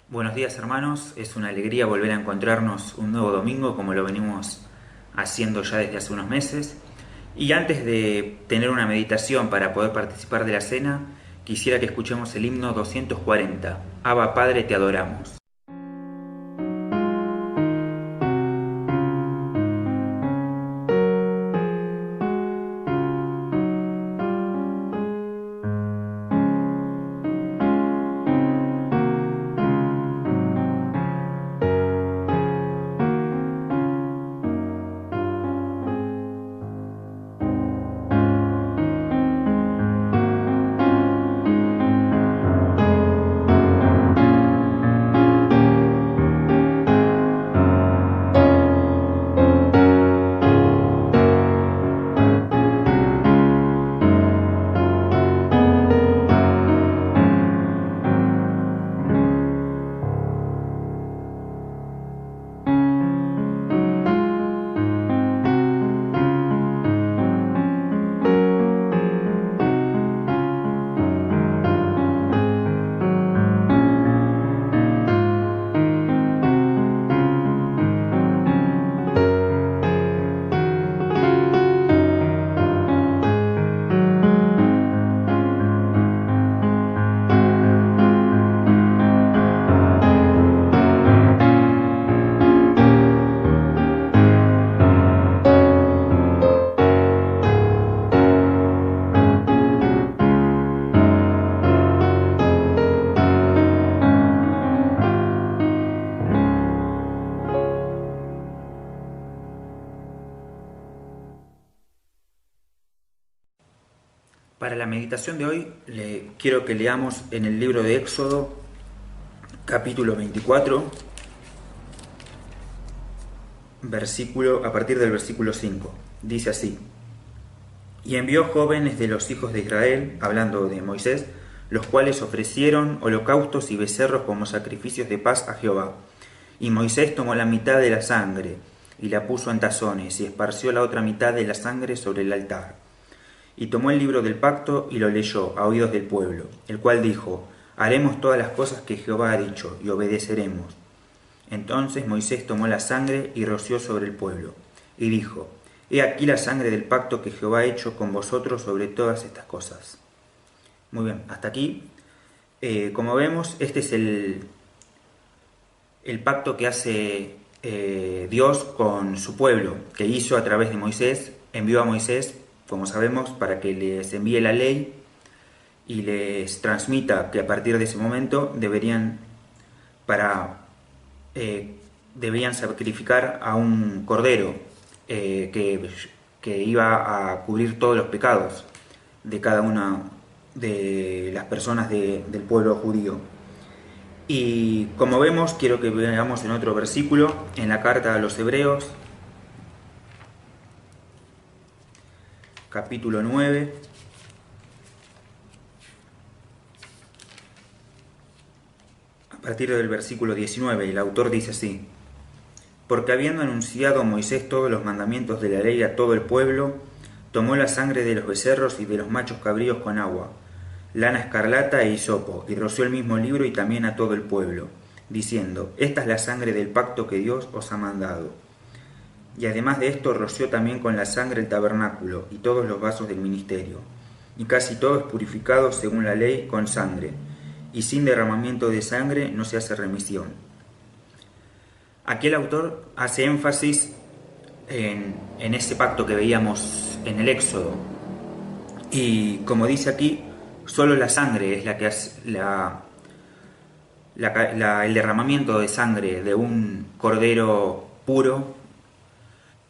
Buenos días hermanos, es una alegría volver a encontrarnos un nuevo domingo como lo venimos haciendo ya desde hace unos meses. Y antes de tener una meditación para poder participar de la cena, quisiera que escuchemos el himno 240, Abba Padre te adoramos. Para la meditación de hoy quiero que leamos en el libro de Éxodo, capítulo 24, a partir del versículo 5. Dice así: Y envió jóvenes de los hijos de Israel, hablando de Moisés, los cuales ofrecieron holocaustos y becerros como sacrificios de paz a Jehová. Y Moisés tomó la mitad de la sangre y la puso en tazones y esparció la otra mitad de la sangre sobre el altar. Y tomó el libro del pacto y lo leyó a oídos del pueblo, el cual dijo: Haremos todas las cosas que Jehová ha dicho y obedeceremos. Entonces Moisés tomó la sangre y roció sobre el pueblo, y dijo: He aquí la sangre del pacto que Jehová ha hecho con vosotros sobre todas estas cosas. Muy bien, hasta aquí. Como vemos, este es el pacto que hace Dios con su pueblo, que hizo a través de Moisés. Envió a Moisés, como sabemos, para que les envíe la ley y les transmita que a partir de ese momento debían sacrificar a un cordero que iba a cubrir todos los pecados de cada una de las personas del pueblo judío. Y como vemos, quiero que veamos en otro versículo, en la carta a los Hebreos, capítulo 9, a partir del versículo 19, el autor dice así: Porque habiendo anunciado Moisés todos los mandamientos de la ley a todo el pueblo, tomó la sangre de los becerros y de los machos cabríos con agua, lana escarlata e hisopo, y roció el mismo libro y también a todo el pueblo, diciendo: Esta es la sangre del pacto que Dios os ha mandado. Y además de esto roció también con la sangre el tabernáculo y todos los vasos del ministerio. Y casi todo es purificado según la ley con sangre, y sin derramamiento de sangre no se hace remisión. Aquí el autor hace énfasis en ese pacto que veíamos en el Éxodo. Y como dice aquí, solo la sangre es la que hace el derramamiento de sangre de un cordero puro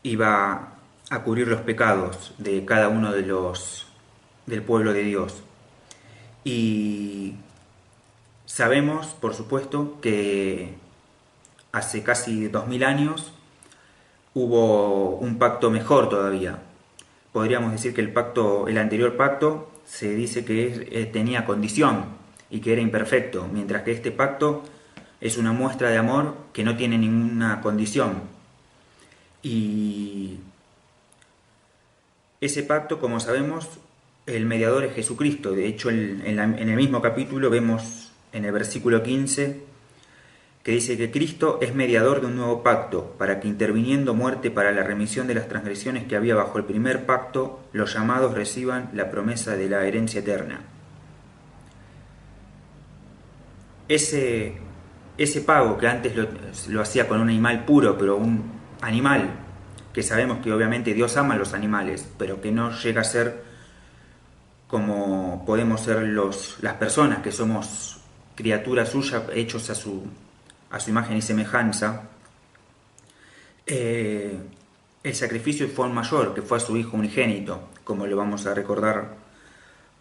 iba a cubrir los pecados de cada uno del pueblo de Dios. Y sabemos, por supuesto, que hace casi 2000 años hubo un pacto mejor todavía. Podríamos decir que el anterior pacto se dice que tenía condición y que era imperfecto, mientras que este pacto es una muestra de amor que no tiene ninguna condición. Y ese pacto, como sabemos, el mediador es Jesucristo. De hecho, en el mismo capítulo vemos en el versículo 15 que dice que Cristo es mediador de un nuevo pacto, para que interviniendo muerte para la remisión de las transgresiones que había bajo el primer pacto, los llamados reciban la promesa de la herencia eterna. Ese, ese pago que antes lo hacía con un animal puro, pero un animal que sabemos que obviamente Dios ama a los animales, pero que no llega a ser como podemos ser las personas, que somos criaturas suyas, hechos a su imagen y semejanza. El sacrificio fue aún mayor, que fue a su Hijo unigénito, como lo vamos a recordar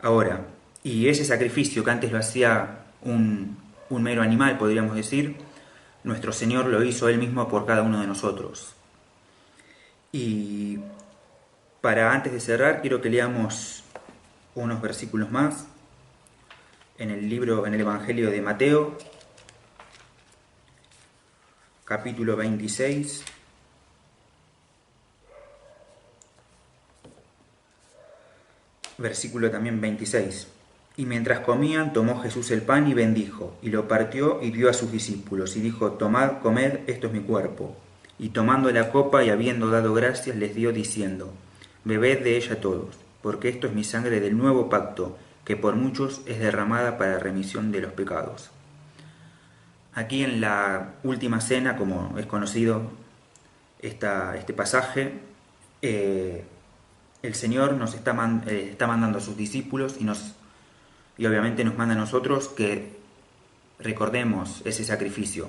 ahora. Y ese sacrificio que antes lo hacía un mero animal, podríamos decir, nuestro Señor lo hizo Él mismo por cada uno de nosotros. Y para antes de cerrar, quiero que leamos unos versículos más en el Evangelio de Mateo, capítulo 26, versículo también 26. Y mientras comían, tomó Jesús el pan y bendijo, y lo partió y dio a sus discípulos, y dijo: Tomad, comed, esto es mi cuerpo. Y tomando la copa y habiendo dado gracias, les dio diciendo: Bebed de ella todos, porque esto es mi sangre del nuevo pacto, que por muchos es derramada para remisión de los pecados. Aquí en la última cena, como es conocido este pasaje, eh, el Señor nos está mandando a sus discípulos y obviamente nos manda a nosotros que recordemos ese sacrificio.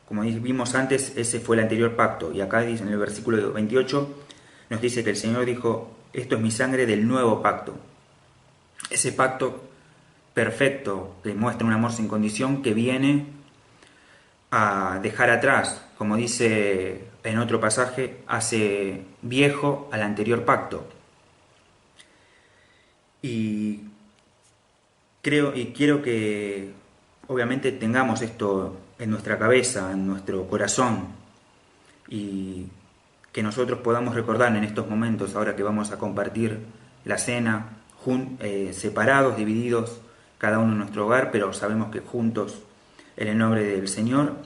Como vimos antes, ese fue el anterior pacto. Y acá dice en el versículo 28, nos dice que el Señor dijo: esto es mi sangre del nuevo pacto. Ese pacto perfecto que muestra un amor sin condición, que viene a dejar atrás, como dice en otro pasaje, hace viejo al anterior pacto. Y quiero que obviamente tengamos esto en nuestra cabeza, en nuestro corazón, y que nosotros podamos recordar en estos momentos, ahora que vamos a compartir la cena, separados, divididos, cada uno en nuestro hogar, pero sabemos que juntos en el nombre del Señor.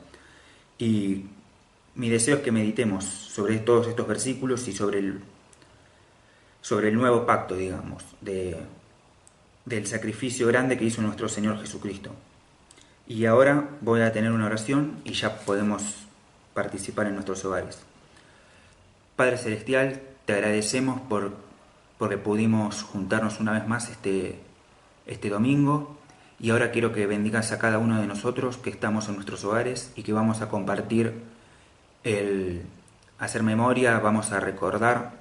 Y mi deseo es que meditemos sobre todos estos versículos y sobre el nuevo pacto, digamos, del sacrificio grande que hizo nuestro Señor Jesucristo. Y ahora voy a tener una oración y ya podemos participar en nuestros hogares. Padre Celestial, te agradecemos porque pudimos juntarnos una vez más este domingo, y ahora quiero que bendigas a cada uno de nosotros que estamos en nuestros hogares y que vamos a compartir hacer memoria, vamos a recordar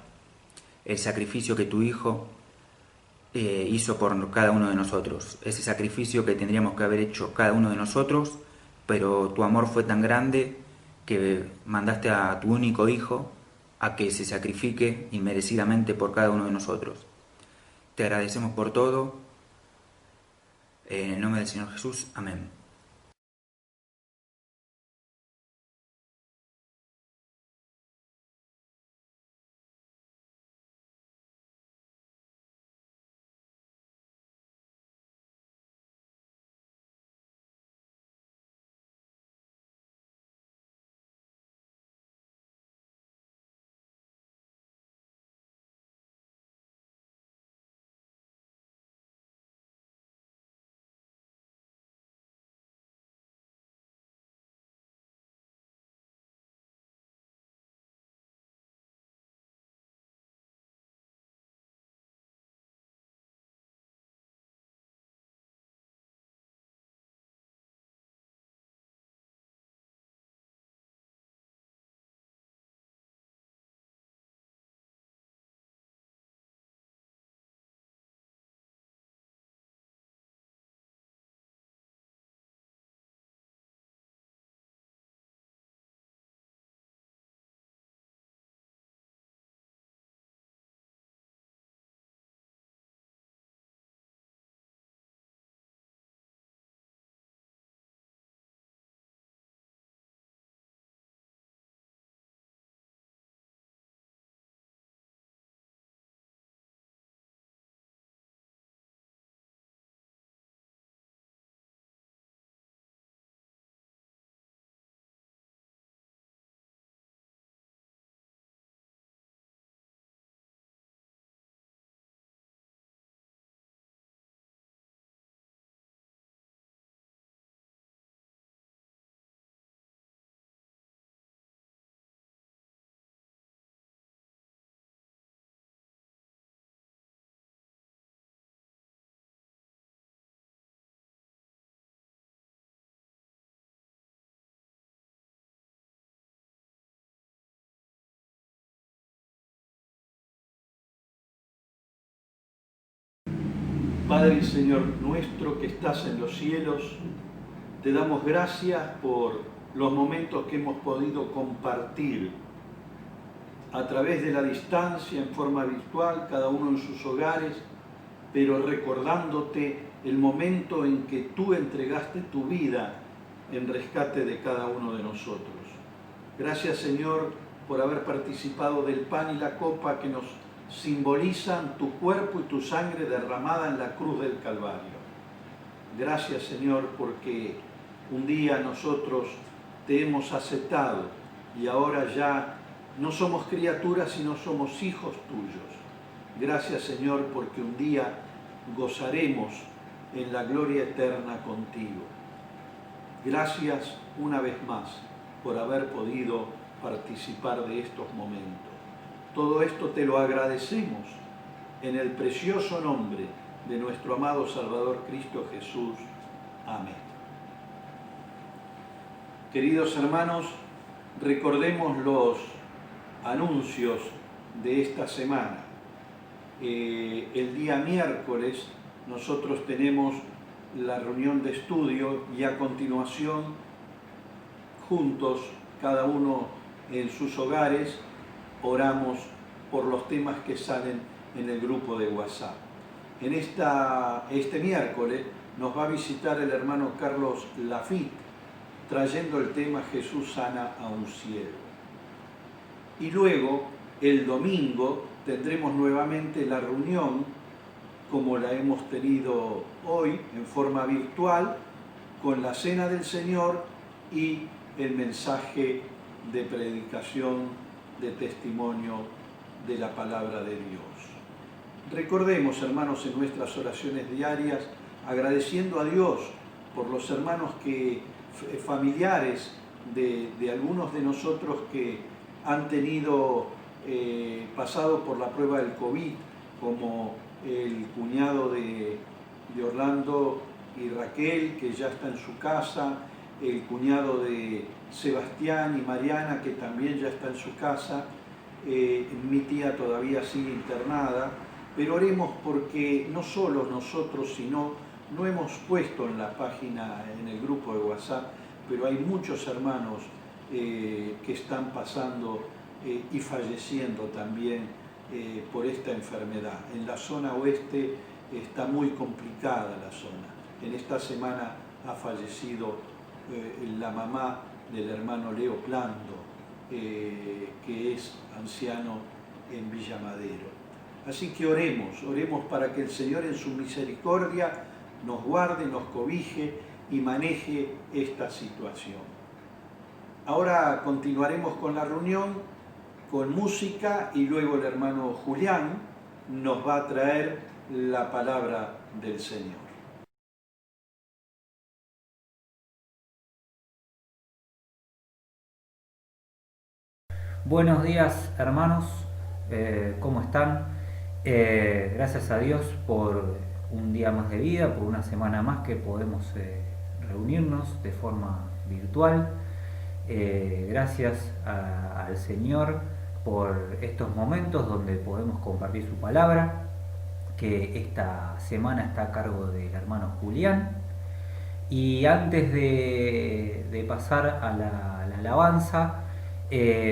el sacrificio que tu Hijo hizo por cada uno de nosotros. Ese sacrificio que tendríamos que haber hecho cada uno de nosotros, pero tu amor fue tan grande que mandaste a tu único Hijo a que se sacrifique inmerecidamente por cada uno de nosotros. Te agradecemos por todo. En el nombre del Señor Jesús. Amén. Padre y Señor nuestro que estás en los cielos, te damos gracias por los momentos que hemos podido compartir a través de la distancia, en forma virtual, cada uno en sus hogares, pero recordándote el momento en que tú entregaste tu vida en rescate de cada uno de nosotros. Gracias, Señor, por haber participado del pan y la copa que nos simbolizan tu cuerpo y tu sangre derramada en la cruz del Calvario. Gracias, Señor, porque un día nosotros te hemos aceptado y ahora ya no somos criaturas, sino somos hijos tuyos. Gracias, Señor, porque un día gozaremos en la gloria eterna contigo. Gracias una vez más por haber podido participar de estos momentos. Todo esto te lo agradecemos en el precioso nombre de nuestro amado Salvador Cristo Jesús. Amén. Queridos hermanos, recordemos los anuncios de esta semana. El día miércoles nosotros tenemos la reunión de estudio y a continuación, juntos, cada uno en sus hogares, oramos por los temas que salen en el grupo de WhatsApp. Este miércoles nos va a visitar el hermano Carlos Lafitte, trayendo el tema Jesús sana a un ciego. Y luego, el domingo, tendremos nuevamente la reunión, como la hemos tenido hoy, en forma virtual, con la Cena del Señor y el mensaje de predicación, de testimonio de la palabra de Dios. Recordemos, hermanos, en nuestras oraciones diarias, agradeciendo a Dios por los hermanos familiares de algunos de nosotros que han pasado por la prueba del COVID, como el cuñado de Orlando y Raquel, que ya está en su casa, el cuñado de Sebastián y Mariana, que también ya está en su casa, mi tía todavía sigue internada, pero oremos porque no solo nosotros, sino no hemos puesto en la página, en el grupo de WhatsApp, pero hay muchos hermanos que están pasando y falleciendo también por esta enfermedad. En la zona oeste está muy complicada la zona. En esta semana ha fallecido la mamá del hermano Leo Plando, que es anciano en Villa Madero. Así que oremos para que el Señor en su misericordia nos guarde, nos cobije y maneje esta situación. Ahora continuaremos con la reunión, con música, y luego el hermano Julián nos va a traer la palabra del Señor. Buenos días, hermanos, ¿cómo están? Gracias a Dios por un día más de vida, por una semana más que podemos reunirnos de forma virtual. Gracias al Señor por estos momentos donde podemos compartir su palabra, que esta semana está a cargo del hermano Julián. Y antes de pasar a la alabanza,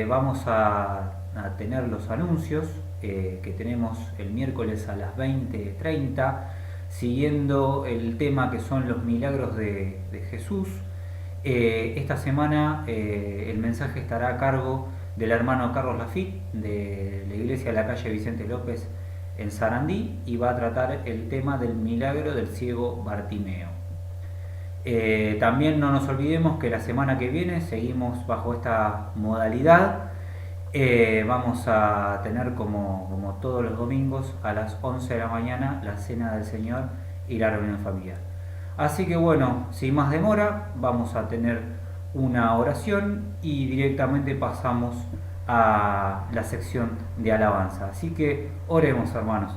vamos a tener los anuncios que tenemos el miércoles a las 20:30, siguiendo el tema que son los milagros de Jesús. Esta semana el mensaje estará a cargo del hermano Carlos Lafitte de la iglesia de la calle Vicente López en Sarandí, y va a tratar el tema del milagro del ciego Bartimeo. También no nos olvidemos que la semana que viene seguimos bajo esta modalidad. Vamos a tener como todos los domingos a las 11 de la mañana la Cena del Señor y la reunión familiar. Así que bueno, sin más demora, vamos a tener una oración y directamente pasamos a la sección de alabanza. Así que oremos, hermanos.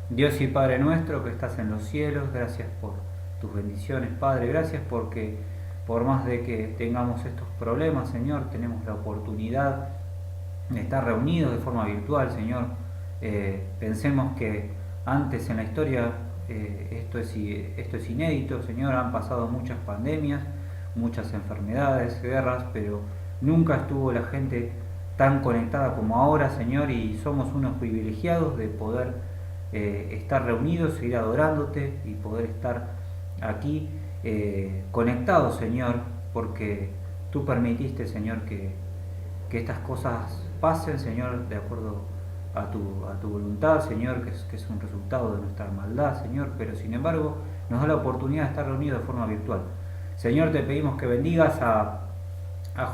Dios y Padre nuestro que estás en los cielos, gracias por tus bendiciones, Padre. Gracias porque por más de que tengamos estos problemas, Señor, tenemos la oportunidad de estar reunidos de forma virtual, Señor. Pensemos que antes en la historia esto es inédito, Señor. Han pasado muchas pandemias, muchas enfermedades, guerras, pero nunca estuvo la gente tan conectada como ahora, Señor, y somos unos privilegiados de poder estar reunidos, seguir adorándote y poder estar aquí conectados, Señor, porque tú permitiste, Señor, que estas cosas pasen, Señor, de acuerdo a tu voluntad, Señor, que es un resultado de nuestra maldad, Señor, pero sin embargo nos da la oportunidad de estar reunidos de forma virtual. Señor, te pedimos que bendigas a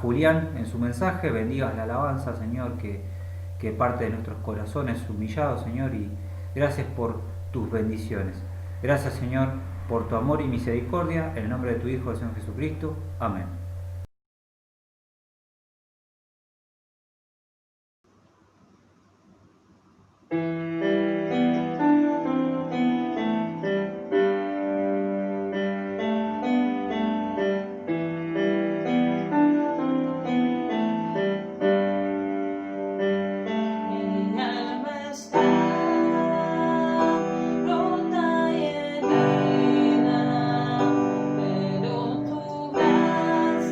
Julián en su mensaje, bendigas la alabanza, Señor, que parte de nuestros corazones humillados, Señor, y gracias por tus bendiciones. Gracias, Señor, por tu amor y misericordia, en el nombre de tu Hijo, el Señor Jesucristo. Amén. Rota y herida, pero tu gracia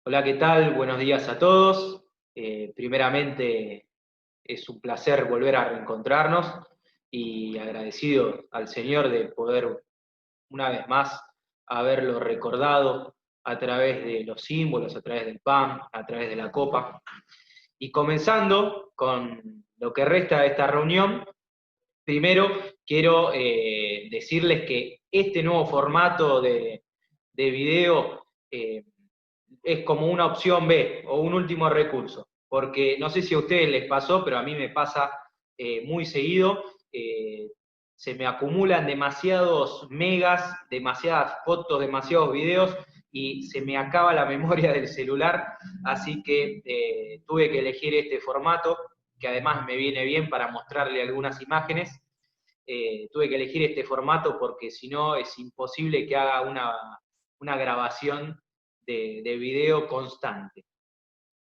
Hola, ¿qué tal? Buenos días a todos. Primeramente, es un placer volver a reencontrarnos y agradecido al Señor de poder una vez más haberlo recordado a través de los símbolos, a través del pan, a través de la copa. Y comenzando con lo que resta de esta reunión, primero quiero decirles que este nuevo formato de video es como una opción B o un último recurso, porque no sé si a ustedes les pasó, pero a mí me pasa muy seguido, se me acumulan demasiados megas, demasiadas fotos, demasiados videos, y se me acaba la memoria del celular, así que tuve que elegir este formato, que además me viene bien para mostrarle algunas imágenes. Tuve que elegir este formato porque si no es imposible que haga una grabación de video constante.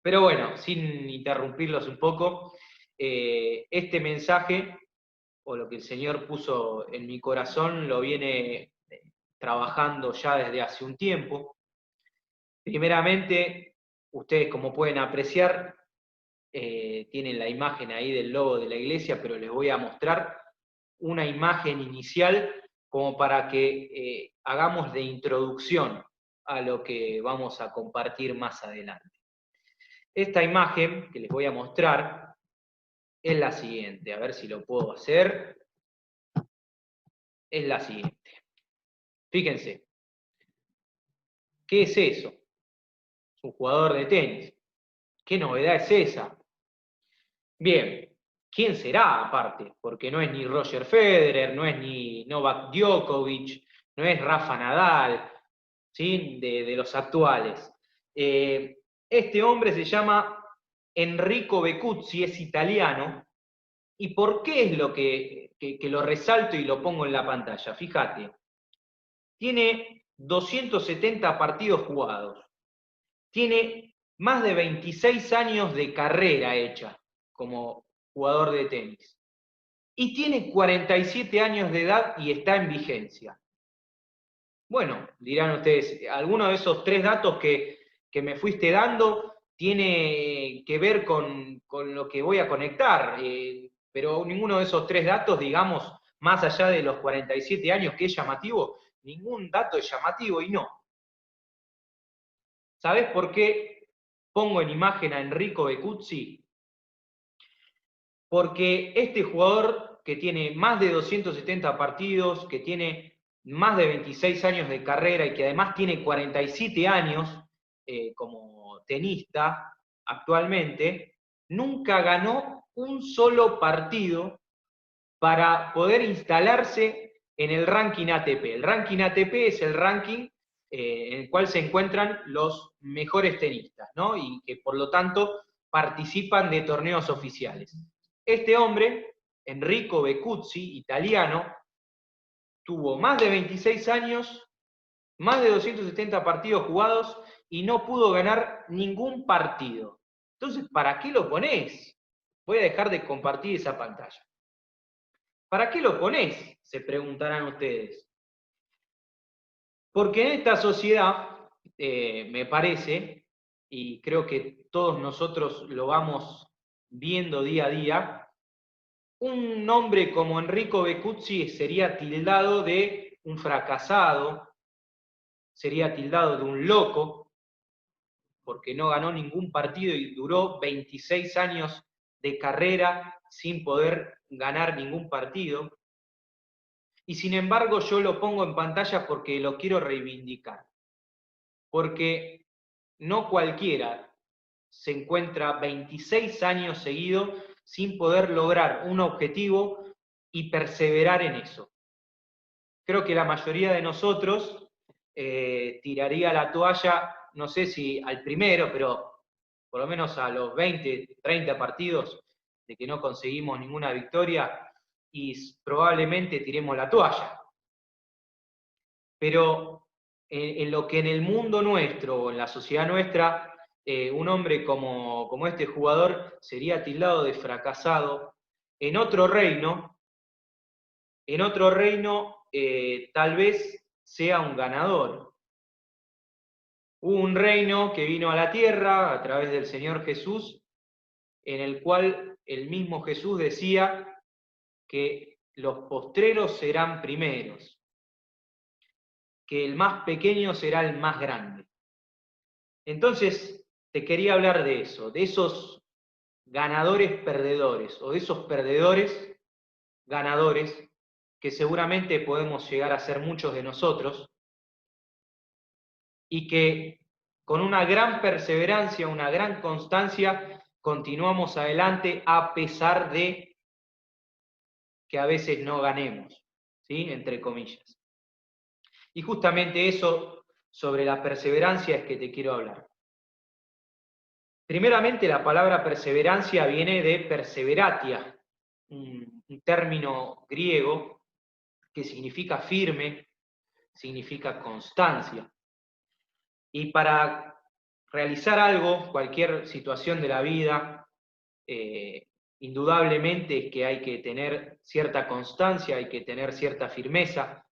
Pero bueno, sin interrumpirlos un poco, este mensaje, o lo que el Señor puso en mi corazón, lo viene trabajando ya desde hace un tiempo. Primeramente, ustedes como pueden apreciar, tienen la imagen ahí del logo de la iglesia, pero les voy a mostrar una imagen inicial como para que hagamos de introducción a lo que vamos a compartir más adelante. Esta imagen que les voy a mostrar es la siguiente, a ver si lo puedo hacer. Es la siguiente. Fíjense, ¿qué es eso? Es un jugador de tenis. ¿Qué novedad es esa? Bien, ¿quién será aparte? Porque no es ni Roger Federer, no es ni Novak Djokovic, no es Rafa Nadal, ¿sí? De los actuales. Este hombre se llama Enrico Beccuzzi, es italiano. ¿Y por qué es lo que lo resalto y lo pongo en la pantalla? Fíjate, tiene 270 partidos jugados, tiene más de 26 años de carrera hecha como jugador de tenis, y tiene 47 años de edad y está en vigencia. Bueno, dirán ustedes, ¿alguno de esos tres datos que me fuiste dando tiene que ver con lo que voy a conectar? Pero ninguno de esos tres datos, digamos, más allá de los 47 años, que es llamativo, ningún dato es llamativo y no. ¿Sabés por qué pongo en imagen a Enrico Beccuzzi? Porque este jugador que tiene más de 270 partidos, que tiene más de 26 años de carrera y que además tiene 47 años como tenista actualmente, nunca ganó un solo partido para poder instalarse en el ranking ATP. El ranking ATP es el ranking en el cual se encuentran los mejores tenistas, ¿no? Y que por lo tanto participan de torneos oficiales. Este hombre, Enrico Beccuzzi, italiano, tuvo más de 26 años, más de 270 partidos jugados y no pudo ganar ningún partido. Entonces, ¿para qué lo ponés? Voy a dejar de compartir esa pantalla. ¿Para qué lo ponés? Se preguntarán ustedes. Porque en esta sociedad, me parece, y creo que todos nosotros lo vamos viendo día a día, un hombre como Enrico Beccuzzi sería tildado de un fracasado, sería tildado de un loco, porque no ganó ningún partido y duró 26 años de carrera sin poder ganar ningún partido. Y sin embargo yo lo pongo en pantalla porque lo quiero reivindicar. Porque no cualquiera se encuentra 26 años seguidos sin poder lograr un objetivo y perseverar en eso. Creo que la mayoría de nosotros tiraría la toalla, no sé si al primero, pero por lo menos a los 20, 30 partidos de que no conseguimos ninguna victoria, y probablemente tiremos la toalla. Pero en lo que en el mundo nuestro, o en la sociedad nuestra, un hombre como este jugador sería tildado de fracasado. En otro reino tal vez sea un ganador. Hubo un reino que vino a la tierra a través del Señor Jesús, en el cual el mismo Jesús decía que los postreros serán primeros, que el más pequeño será el más grande. Entonces, te quería hablar de eso, de esos ganadores perdedores, o de esos perdedores ganadores, que seguramente podemos llegar a ser muchos de nosotros, y que con una gran perseverancia, una gran constancia, continuamos adelante a pesar de que a veces no ganemos, ¿sí? Entre comillas. Y justamente eso, sobre la perseverancia, es que te quiero hablar. Primeramente, la palabra perseverancia viene de perseveratia, un término griego que significa firme, significa constancia. Y para realizar algo, cualquier situación de la vida, indudablemente es que hay que tener cierta constancia, hay que tener cierta firmeza,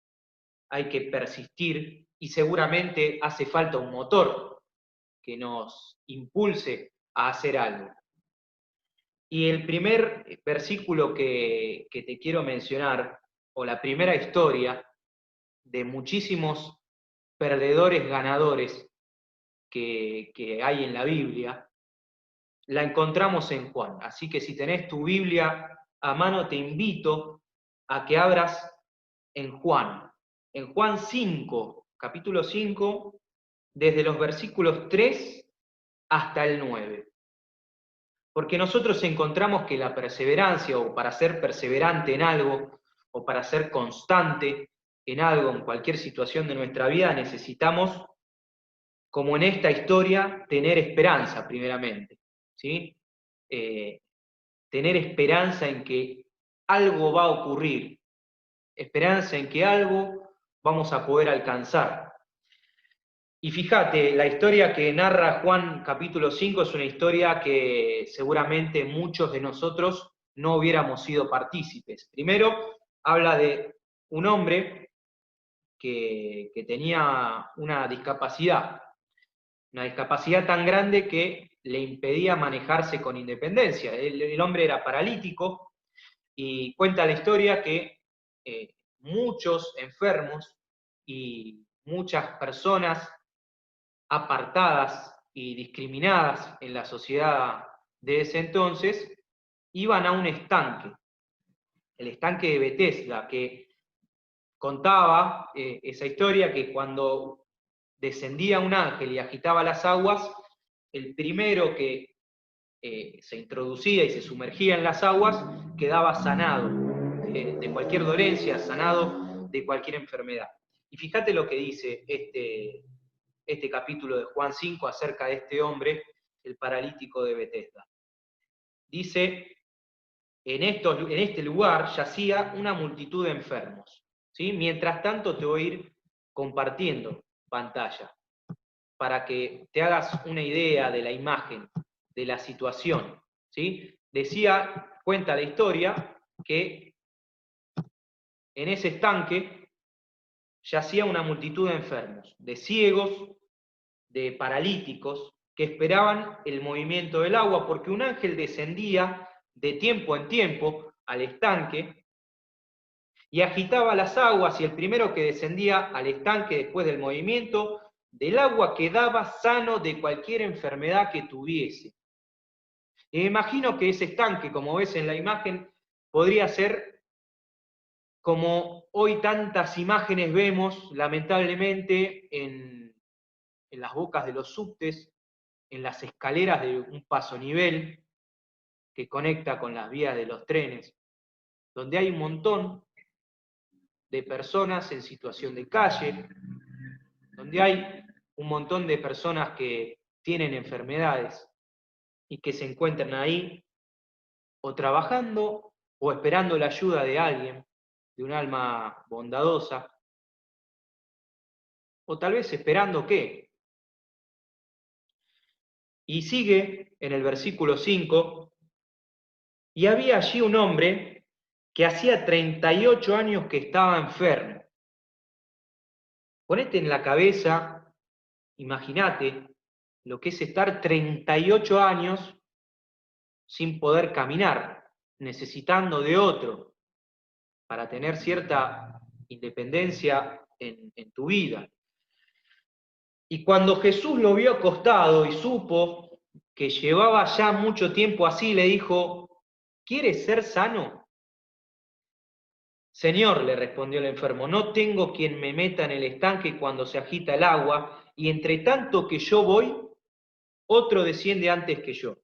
hay que persistir y seguramente hace falta un motor que nos impulse a hacer algo. Y el primer versículo que te quiero mencionar, o la primera historia de muchísimos perdedores ganadores que hay en la Biblia, la encontramos en Juan. Así que si tenés tu Biblia a mano, te invito a que abras en Juan 5, capítulo 5, desde los versículos 3 hasta el 9. Porque nosotros encontramos que la perseverancia, o para ser perseverante en algo, o para ser constante en algo, en cualquier situación de nuestra vida, necesitamos, como en esta historia, tener esperanza primeramente, ¿sí? Tener esperanza en que algo va a ocurrir, esperanza en que algo vamos a poder alcanzar. Y fíjate, la historia que narra Juan capítulo 5 es una historia que seguramente muchos de nosotros no hubiéramos sido partícipes. Primero, habla de un hombre que tenía una discapacidad tan grande que le impedía manejarse con independencia. El hombre era paralítico y cuenta la historia que muchos enfermos y muchas personas apartadas y discriminadas en la sociedad de ese entonces iban a un estanque, el estanque de Betesda, que contaba esa historia que cuando descendía un ángel y agitaba las aguas, el primero que se introducía y se sumergía en las aguas quedaba sanado de cualquier dolencia, sanado de cualquier enfermedad. Y fíjate lo que dice este capítulo de Juan 5 acerca de este hombre, el paralítico de Betesda. Dice, en este lugar yacía una multitud de enfermos, ¿sí? Mientras tanto te voy a ir compartiendo pantalla para que te hagas una idea de la imagen, de la situación, ¿sí? Cuenta la historia que en ese estanque yacía una multitud de enfermos, de ciegos, de paralíticos, que esperaban el movimiento del agua, porque un ángel descendía de tiempo en tiempo al estanque y agitaba las aguas, y el primero que descendía al estanque después del movimiento del agua quedaba sano de cualquier enfermedad que tuviese. Y me imagino que ese estanque, como ves en la imagen, podría ser como hoy tantas imágenes vemos, lamentablemente, en las bocas de los subtes, en las escaleras de un pasonivel que conecta con las vías de los trenes, donde hay un montón de personas en situación de calle, donde hay un montón de personas que tienen enfermedades y que se encuentran ahí o trabajando o esperando la ayuda de alguien, de un alma bondadosa, o tal vez esperando qué. Y sigue en el versículo 5, y había allí un hombre que hacía 38 años que estaba enfermo. Ponete en la cabeza Imagínate lo que es estar 38 años sin poder caminar, necesitando de otro para tener cierta independencia en tu vida. Y cuando Jesús lo vio acostado y supo que llevaba ya mucho tiempo así, le dijo, ¿quieres ser sano? Señor, le respondió el enfermo, no tengo quien me meta en el estanque cuando se agita el agua, y entre tanto que yo voy, otro desciende antes que yo.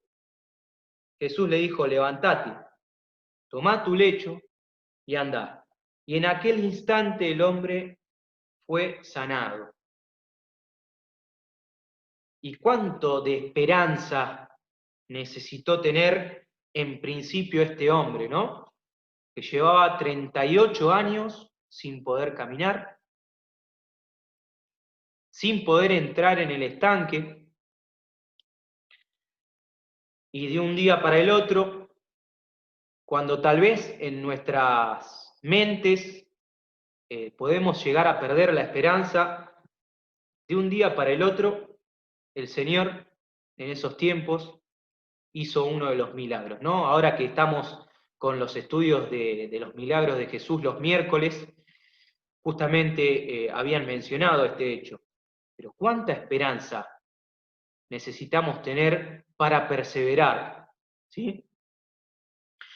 Jesús le dijo, levántate, tomá tu lecho y andá. Y en aquel instante el hombre fue sanado. ¿Y cuánto de esperanza necesitó tener en principio este hombre, ¿no? Que llevaba 38 años sin poder caminar, sin poder entrar en el estanque, y de un día para el otro, cuando tal vez en nuestras mentes podemos llegar a perder la esperanza, de un día para el otro, el Señor en esos tiempos hizo uno de los milagros, ¿no? Ahora que estamos con los estudios de los milagros de Jesús los miércoles, justamente habían mencionado este hecho. Pero ¿cuánta esperanza necesitamos tener para perseverar? ¿Sí?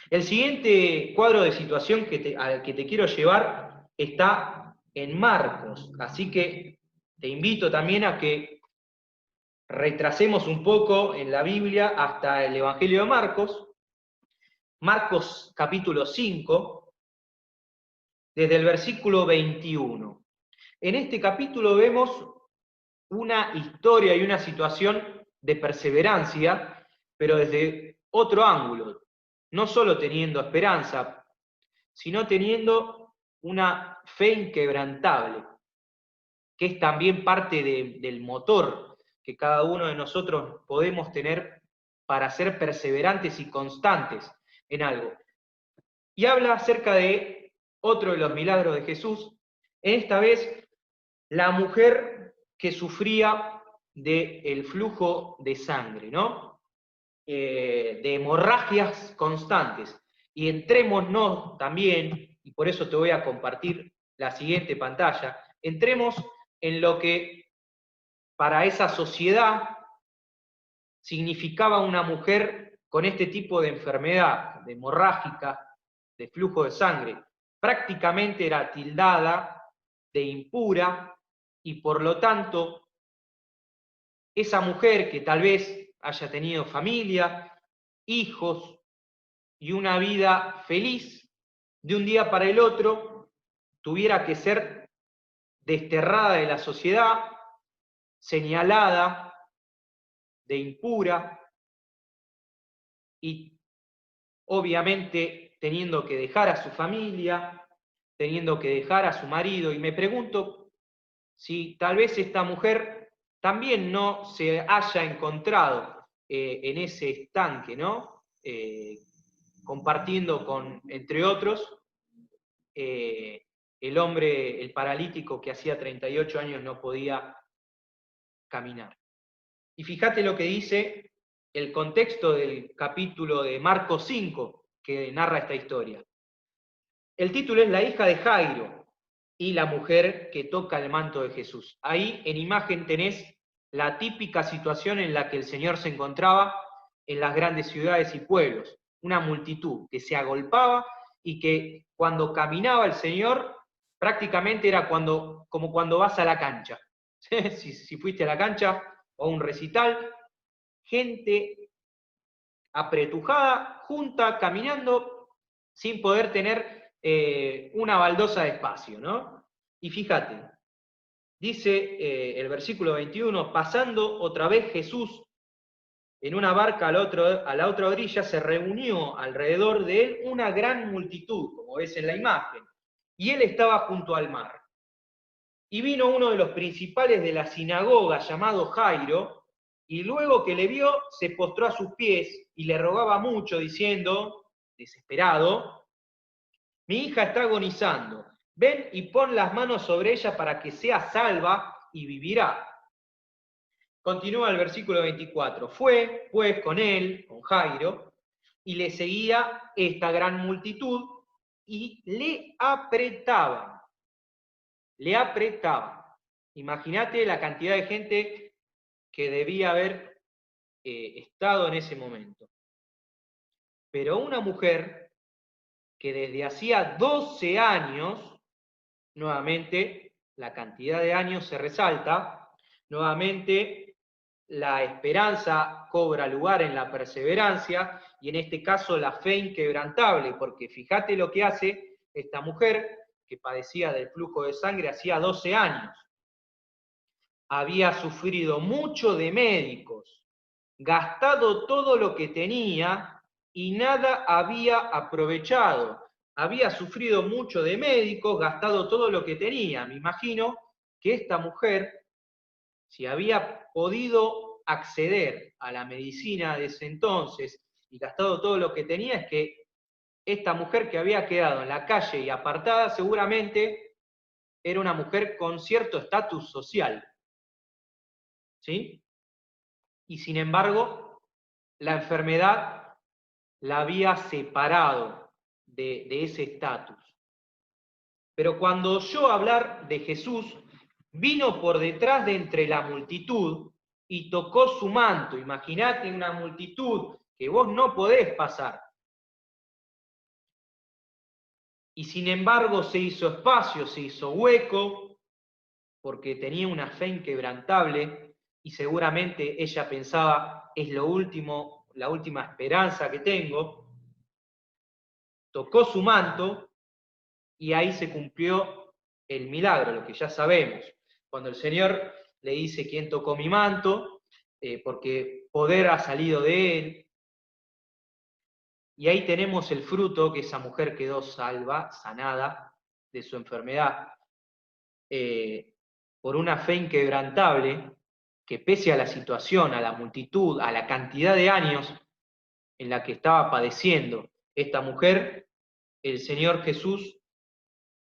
El siguiente cuadro de situación al que te quiero llevar está en Marcos, así que te invito también a que retrasemos un poco en la Biblia hasta el Evangelio de Marcos, Marcos capítulo 5, desde el versículo 21. En este capítulo vemos una historia y una situación de perseverancia, pero desde otro ángulo, no solo teniendo esperanza, sino teniendo una fe inquebrantable, que es también parte del motor que cada uno de nosotros podemos tener para ser perseverantes y constantes en algo. Y habla acerca de otro de los milagros de Jesús, esta vez la mujer que sufría del flujo de sangre, ¿no? De hemorragias constantes. Y entrémonos también, y por eso te voy a compartir la siguiente pantalla, entremos en lo que para esa sociedad significaba una mujer con este tipo de enfermedad, de hemorrágica, de flujo de sangre. Prácticamente era tildada de impura y por lo tanto esa mujer que tal vez haya tenido familia, hijos y una vida feliz, de un día para el otro tuviera que ser desterrada de la sociedad, señalada de impura y obviamente teniendo que dejar a su familia, teniendo que dejar a su marido. Y me pregunto si tal vez esta mujer también no se haya encontrado en ese estanque, ¿no? Compartiendo con, entre otros, el hombre, el paralítico que hacía 38 años no podía caminar. Y fíjate lo que dice el contexto del capítulo de Marcos 5, que narra esta historia. El título es La hija de Jairo y la mujer que toca el manto de Jesús. Ahí en imagen tenés la típica situación en la que el Señor se encontraba en las grandes ciudades y pueblos. Una multitud que se agolpaba y que cuando caminaba el Señor prácticamente era como cuando vas a la cancha. Si fuiste a la cancha o a un recital, gente apretujada, junta, caminando, sin poder tener una baldosa de espacio, ¿no? Y fíjate, dice el versículo 21, pasando otra vez Jesús en una barca a la otra orilla, se reunió alrededor de él una gran multitud, como ves en la imagen, y él estaba junto al mar. Y vino uno de los principales de la sinagoga, llamado Jairo, y luego que le vio, se postró a sus pies y le rogaba mucho, diciendo, desesperado, mi hija está agonizando, ven y pon las manos sobre ella para que sea salva y vivirá. Continúa el versículo 24. Fue, pues, con él, con Jairo, y le seguía esta gran multitud, y le apretaban. Le apretaban. Imagínate la cantidad de gente que debía haber estado en ese momento. Pero una mujer que desde hacía 12 años, nuevamente la cantidad de años se resalta, nuevamente la esperanza cobra lugar en la perseverancia y en este caso la fe inquebrantable, porque fíjate lo que hace esta mujer que padecía del flujo de sangre hacía 12 años. Había sufrido mucho de médicos, gastado todo lo que tenía y nada había aprovechado. Había sufrido mucho de médicos, gastado todo lo que tenía. Me imagino que esta mujer, si había podido acceder a la medicina de ese entonces y gastado todo lo que tenía, es que esta mujer que había quedado en la calle y apartada seguramente era una mujer con cierto estatus social. ¿Sí? Y sin embargo, la enfermedad la había separado de ese estatus. Pero cuando oyó hablar de Jesús, vino por detrás de entre la multitud y tocó su manto. Imagínate una multitud que vos no podés pasar. Y sin embargo se hizo espacio, se hizo hueco, porque tenía una fe inquebrantable y seguramente ella pensaba, es lo último, la última esperanza que tengo. Tocó su manto y ahí se cumplió el milagro, lo que ya sabemos. Cuando el Señor le dice, ¿quién tocó mi manto? Porque poder ha salido de él. Y ahí tenemos el fruto, que esa mujer quedó salva, sanada de su enfermedad, por una fe inquebrantable, que pese a la situación, a la multitud, a la cantidad de años en la que estaba padeciendo esta mujer, el Señor Jesús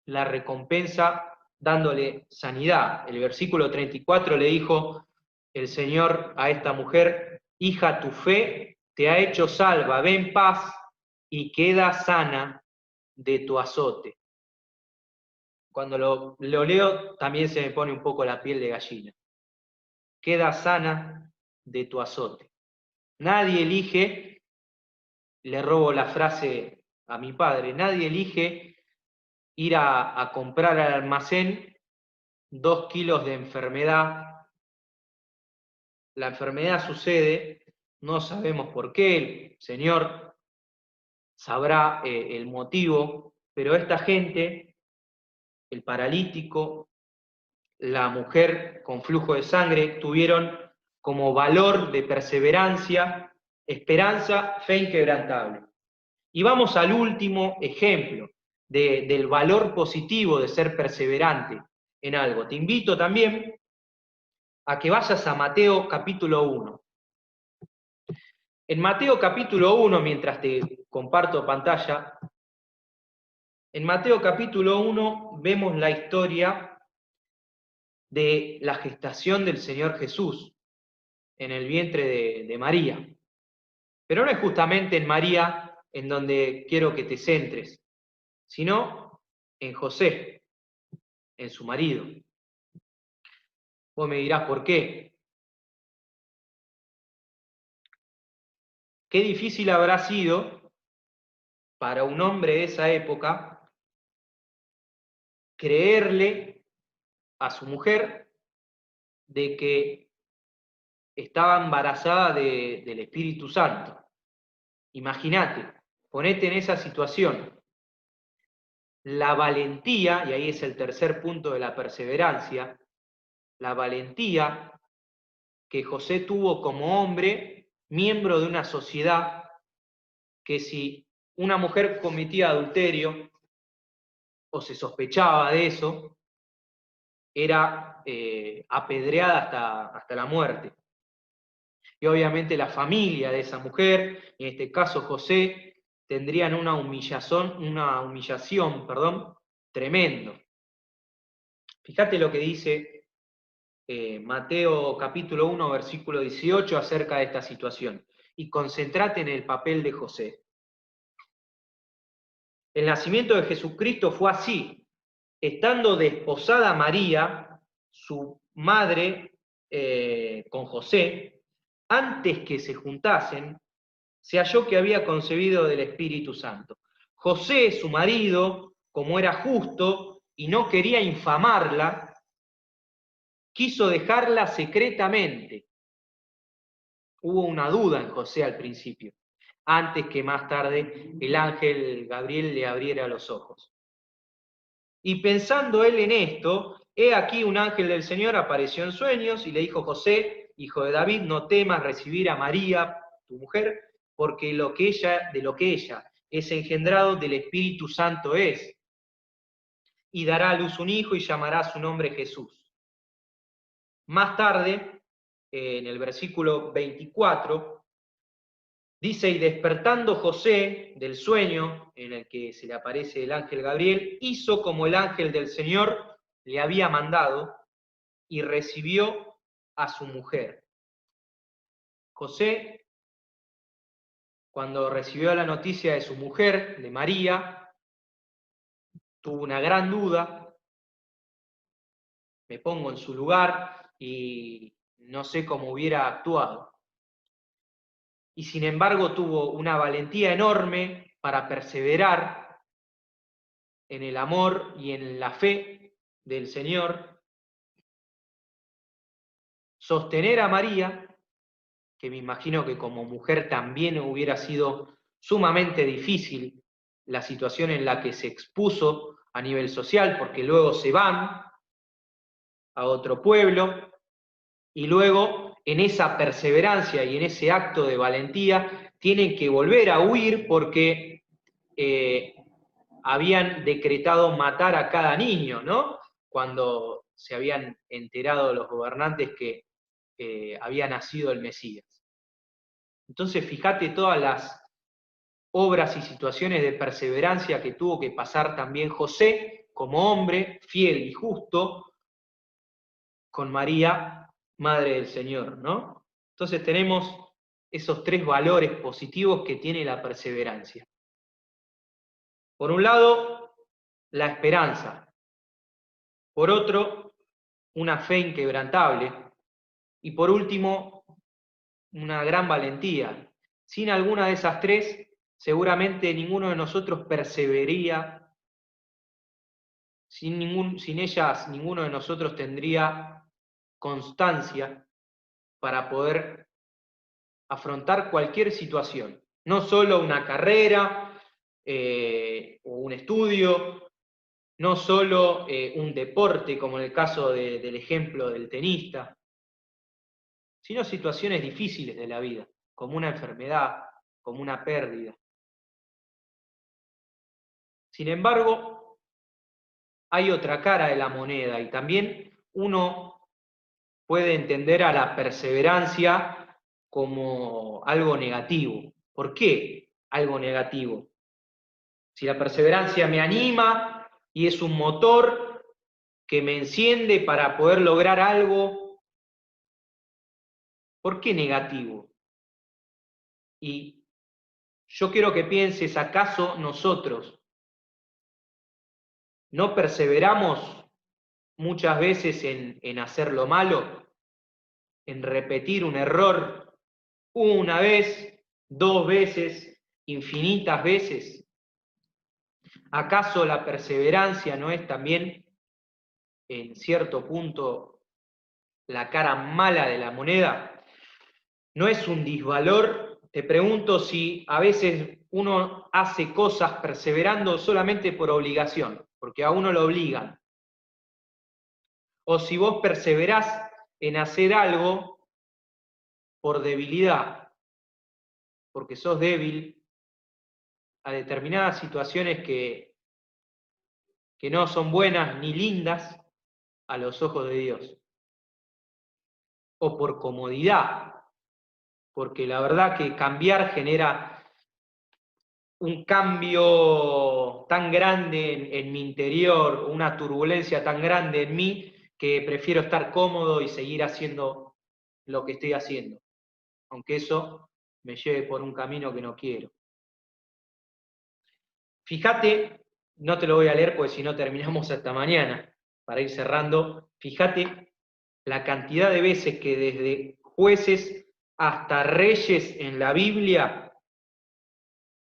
la recompensa dándole sanidad. El versículo 34 le dijo el Señor a esta mujer, hija, tu fe te ha hecho salva, ve en paz y queda sana de tu azote. Cuando lo leo también se me pone un poco la piel de gallina. Queda sana de tu azote. Nadie elige, le robo la frase a mi padre, nadie elige ir a comprar al almacén 2 kilos de enfermedad. La enfermedad sucede, no sabemos por qué, el Señor sabrá el motivo, pero esta gente, el paralítico, la mujer con flujo de sangre, tuvieron como valor de perseverancia, esperanza, fe inquebrantable. Y vamos al último ejemplo del valor positivo de ser perseverante en algo. Te invito también a que vayas a Mateo capítulo 1. En Mateo capítulo 1, mientras te comparto pantalla, en Mateo capítulo 1 vemos la historia de la gestación del Señor Jesús en el vientre de María. Pero no es justamente en María en donde quiero que te centres, sino en José, en su marido. Vos me dirás, ¿por qué? Qué difícil habrá sido para un hombre de esa época creerle a su mujer de que estaba embarazada del Espíritu Santo. Imagínate, ponete en esa situación. La valentía, y ahí es el tercer punto de la perseverancia, la valentía que José tuvo como hombre, miembro de una sociedad que si una mujer cometía adulterio o se sospechaba de eso, era apedreada hasta la muerte. Y obviamente la familia de esa mujer, en este caso José, tendrían una humillación, tremendo. Fíjate lo que dice Mateo capítulo 1, versículo 18, acerca de esta situación. Y concentrate en el papel de José. El nacimiento de Jesucristo fue así. Estando desposada María, su madre, con José, antes que se juntasen, se halló que había concebido del Espíritu Santo. José, su marido, como era justo y no quería infamarla, quiso dejarla secretamente. Hubo una duda en José al principio, antes que más tarde el ángel Gabriel le abriera los ojos. Y pensando él en esto, he aquí un ángel del Señor apareció en sueños y le dijo: José, hijo de David, no temas recibir a María, tu mujer, porque de lo que ella es engendrado del Espíritu Santo es. Y dará a luz un hijo y llamará su nombre Jesús. Más tarde, en el versículo 24, dice: y despertando José del sueño en el que se le aparece el ángel Gabriel, hizo como el ángel del Señor le había mandado y recibió a su mujer. José, cuando recibió la noticia de su mujer, de María, tuvo una gran duda. Me pongo en su lugar y no sé cómo hubiera actuado. Y sin embargo tuvo una valentía enorme para perseverar en el amor y en la fe del Señor, sostener a María, que me imagino que como mujer también hubiera sido sumamente difícil la situación en la que se expuso a nivel social, porque luego se van a otro pueblo, y luego en esa perseverancia y en ese acto de valentía tienen que volver a huir porque habían decretado matar a cada niño, ¿no? Cuando se habían enterado los gobernantes que había nacido el Mesías. Entonces, fíjate todas las obras y situaciones de perseverancia que tuvo que pasar también José, como hombre fiel y justo, con María, Madre del Señor, ¿no? Entonces tenemos esos tres valores positivos que tiene la perseverancia. Por un lado, la esperanza. Por otro, una fe inquebrantable. Y por último, una gran valentía. Sin alguna de esas tres, seguramente ninguno de nosotros perseveraría. Sin ellas, ninguno de nosotros tendría constancia para poder afrontar cualquier situación. No solo una carrera o un estudio, no solo un deporte, como en el caso del ejemplo del tenista, sino situaciones difíciles de la vida, como una enfermedad, como una pérdida. Sin embargo, hay otra cara de la moneda y también uno puede entender a la perseverancia como algo negativo. ¿Por qué algo negativo? Si la perseverancia me anima y es un motor que me enciende para poder lograr algo, ¿por qué negativo? Y yo quiero que pienses, ¿acaso nosotros no perseveramos muchas veces en hacer lo malo, en repetir un error una vez, dos veces, infinitas veces? ¿Acaso la perseverancia no es también, en cierto punto, la cara mala de la moneda? ¿No es un disvalor? Te pregunto si a veces uno hace cosas perseverando solamente por obligación, porque a uno lo obligan. O si vos perseverás en hacer algo por debilidad, porque sos débil a determinadas situaciones que no son buenas ni lindas a los ojos de Dios. O por comodidad, porque la verdad que cambiar genera un cambio tan grande en mi interior, una turbulencia tan grande en mí, que prefiero estar cómodo y seguir haciendo lo que estoy haciendo, aunque eso me lleve por un camino que no quiero. Fíjate, no te lo voy a leer porque si no terminamos hasta mañana, para ir cerrando. Fíjate la cantidad de veces que desde jueces hasta reyes en la Biblia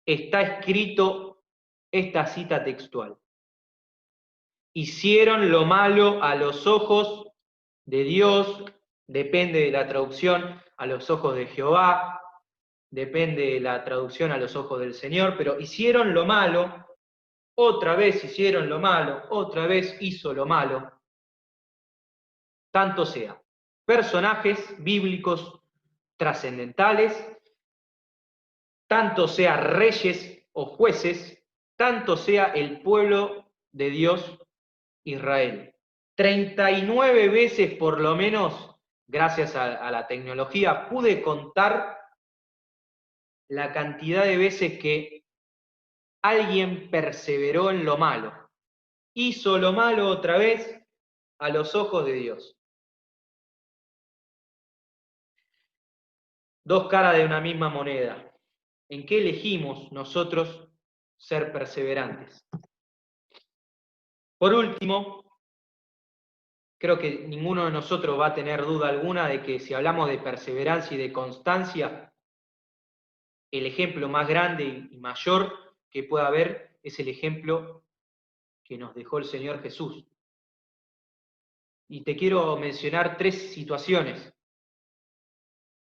está escrito esta cita textual. Hicieron lo malo a los ojos de Dios, depende de la traducción, a los ojos de Jehová, depende de la traducción a los ojos del Señor, pero hicieron lo malo, otra vez hicieron lo malo, otra vez hizo lo malo. Tanto sea personajes bíblicos trascendentales, tanto sea reyes o jueces, tanto sea el pueblo de Dios Israel. 39 veces por lo menos, gracias a la tecnología, pude contar la cantidad de veces que alguien perseveró en lo malo. Hizo lo malo otra vez a los ojos de Dios. Dos caras de una misma moneda. ¿En qué elegimos nosotros ser perseverantes? Por último, creo que ninguno de nosotros va a tener duda alguna de que si hablamos de perseverancia y de constancia, el ejemplo más grande y mayor que pueda haber es el ejemplo que nos dejó el Señor Jesús. Y te quiero mencionar 3 situaciones,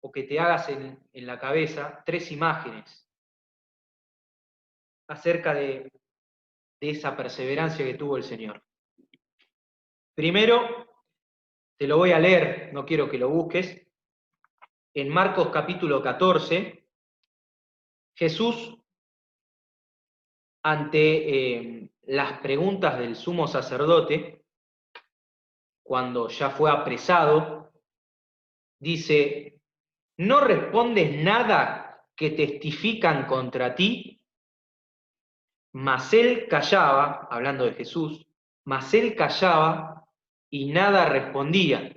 o que te hagas en la cabeza 3 imágenes acerca de esa perseverancia que tuvo el Señor. Primero, te lo voy a leer, no quiero que lo busques. En Marcos capítulo 14, Jesús, ante las preguntas del sumo sacerdote, cuando ya fue apresado, dice: ¿no respondes nada que testifican contra ti? Mas él callaba, hablando de Jesús, mas él callaba y nada respondía.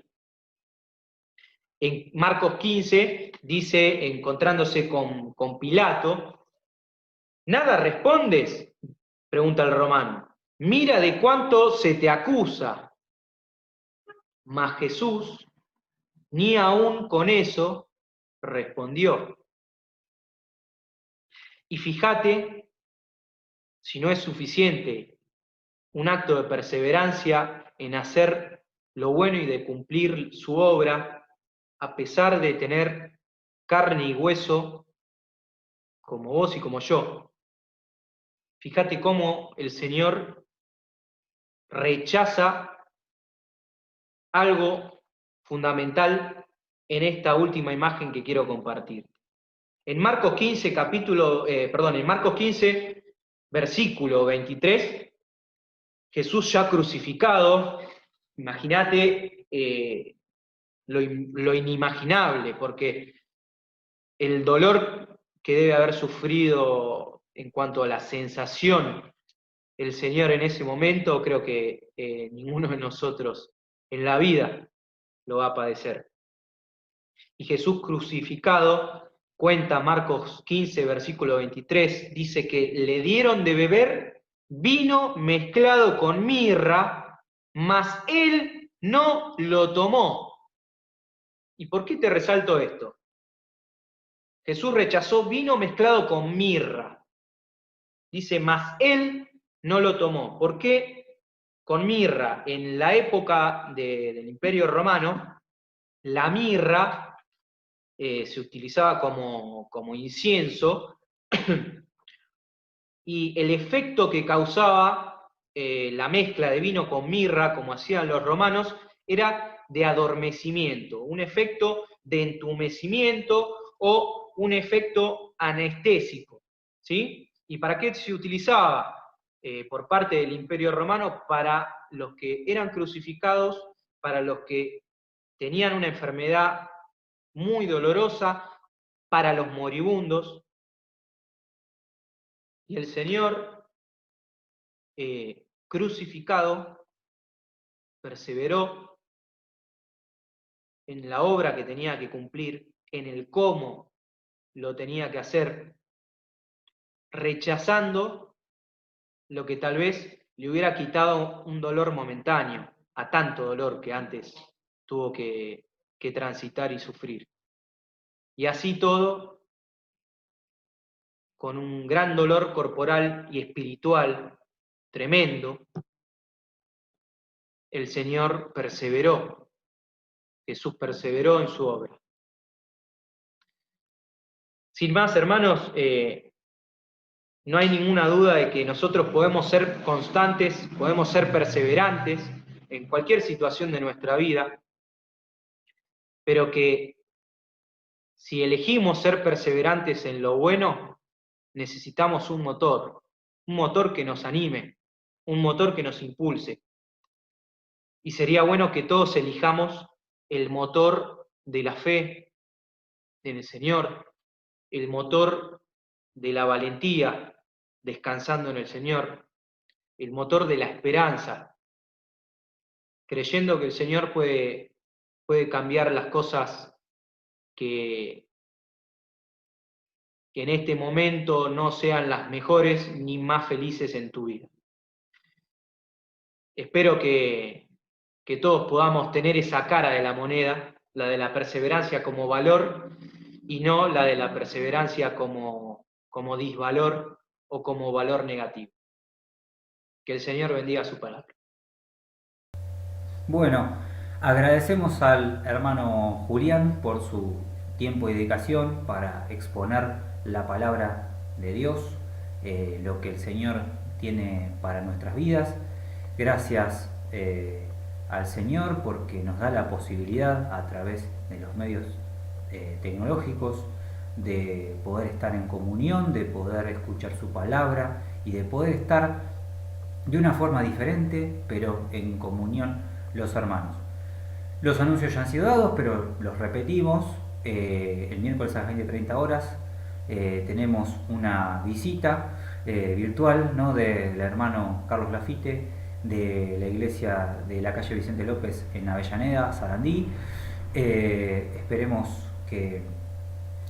En Marcos 15 dice, encontrándose con Pilato: ¿nada respondes?, pregunta el romano. Mira de cuánto se te acusa. Mas Jesús, ni aún con eso, respondió. Y fíjate, si no es suficiente un acto de perseverancia en hacer lo bueno y de cumplir su obra, a pesar de tener carne y hueso, como vos y como yo. Fíjate cómo el Señor rechaza algo fundamental en esta última imagen que quiero compartir. En Marcos 15, en Marcos 15, versículo 23, Jesús ya crucificado, imagínate lo inimaginable, porque el dolor que debe haber sufrido en cuanto a la sensación el Señor en ese momento, creo que ninguno de nosotros en la vida lo va a padecer. Y Jesús crucificado, cuenta Marcos 15, versículo 23, dice que le dieron de beber vino mezclado con mirra, mas él no lo tomó. ¿Y por qué te resalto esto? Jesús rechazó vino mezclado con mirra. Dice, mas él no lo tomó. ¿Por qué con mirra? En la época del Imperio Romano, la mirra se utilizaba como incienso y el efecto que causaba la mezcla de vino con mirra, como hacían los romanos, era de adormecimiento, un efecto de entumecimiento o un efecto anestésico, ¿sí? ¿Y para qué se utilizaba por parte del Imperio Romano? Para los que eran crucificados, para los que tenían una enfermedad muy dolorosa, para los moribundos. Y el Señor crucificado perseveró en la obra que tenía que cumplir, en el cómo lo tenía que hacer, rechazando lo que tal vez le hubiera quitado un dolor momentáneo, a tanto dolor que antes tuvo que transitar y sufrir. Y así todo, con un gran dolor corporal y espiritual tremendo, el Señor perseveró, Jesús perseveró en su obra. Sin más, hermanos, no hay ninguna duda de que nosotros podemos ser constantes, podemos ser perseverantes en cualquier situación de nuestra vida, pero que si elegimos ser perseverantes en lo bueno, necesitamos un motor que nos anime, un motor que nos impulse. Y sería bueno que todos elijamos el motor de la fe en el Señor, el motor de la valentía, descansando en el Señor, el motor de la esperanza, creyendo que el Señor puede cambiar las cosas que en este momento no sean las mejores ni más felices en tu vida. Espero que todos podamos tener esa cara de la moneda, la de la perseverancia como valor y no la de la perseverancia como disvalor o como valor negativo. Que el Señor bendiga su palabra. Bueno, agradecemos al hermano Julián por su tiempo y dedicación para exponer la palabra de Dios, lo que el Señor tiene para nuestras vidas. Gracias al Señor porque nos da la posibilidad a través de los medios tecnológicos de poder estar en comunión, de poder escuchar su palabra y de poder estar de una forma diferente, pero en comunión los hermanos. Los anuncios ya han sido dados, pero los repetimos. El miércoles a las 20:30 horas tenemos una visita virtual, ¿no?, del hermano Carlos Lafite de la iglesia de la calle Vicente López en Avellaneda, Sarandí. Esperemos que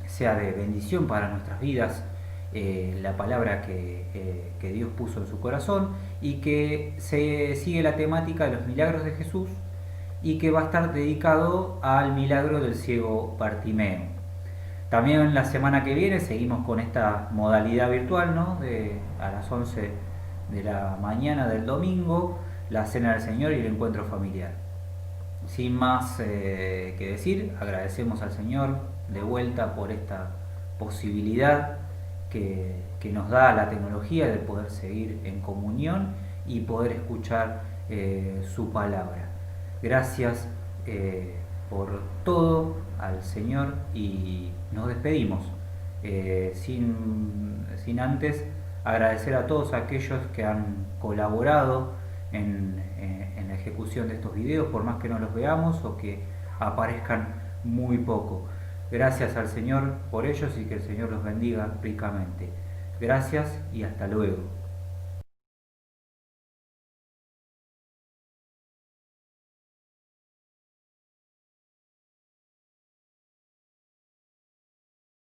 sea de bendición para nuestras vidas la palabra que Dios puso en su corazón y que se sigue la temática de los milagros de Jesús y que va a estar dedicado al milagro del ciego Bartimeo. También la semana que viene seguimos con esta modalidad virtual, ¿no?, a las 11 de la mañana del domingo, la Cena del Señor y el encuentro familiar. Sin más que decir, agradecemos al Señor de vuelta por esta posibilidad que nos da la tecnología de poder seguir en comunión y poder escuchar su palabra. Gracias por todo al Señor y nos despedimos sin antes agradecer a todos aquellos que han colaborado en la ejecución de estos videos, por más que no los veamos o que aparezcan muy poco. Gracias al Señor por ellos y que el Señor los bendiga ricamente. Gracias y hasta luego.